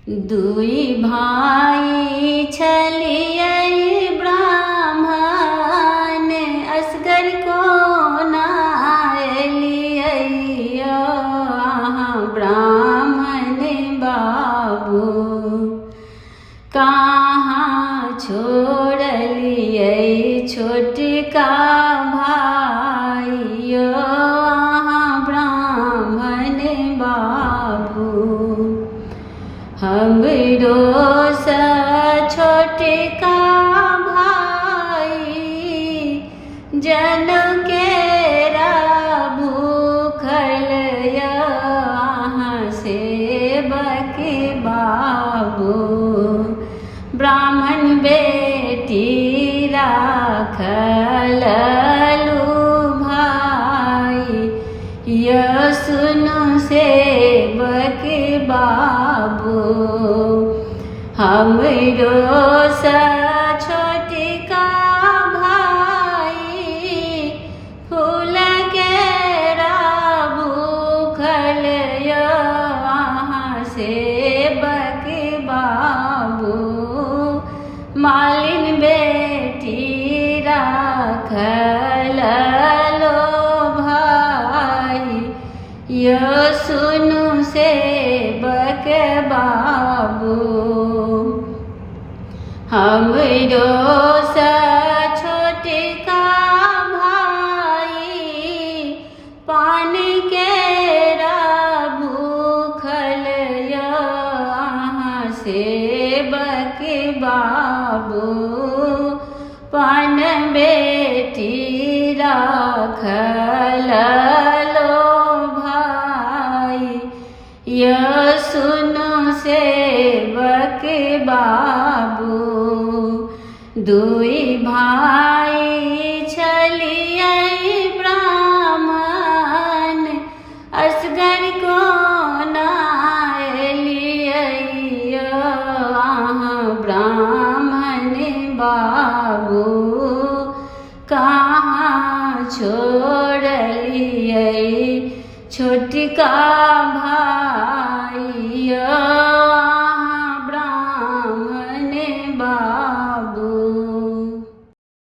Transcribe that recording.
दुई भाई छलियै ब्राह्मण, असगर को नालियै ब्राह्मण बाबू। कहाँ छोड़लियै छोटका भाइयो ब्राह्मण बाबू। हमरो सा छोटका भाई जनम केरा भूखल सेवक बाबू। ब्राह्मण बेटी राखल भाई, यह सुनु सेवक बाबू। हमरो सा छोटका भाई फूल केरा भूखल सेवक बाबू। मालिन बेटी राखल भाई, यह सुनु सेवक बाबू। हमरो सा छोटका भाई पान केरा भूखल सेवक बाबू। पान बेटी राखल भाई, यह सुनु सेवक बाबू। दुई भाई छलियै ब्राह्मण, असगर को नालियै ब्राह्मण बाबू। कहाँ छोड़लियै छोटका भाइयो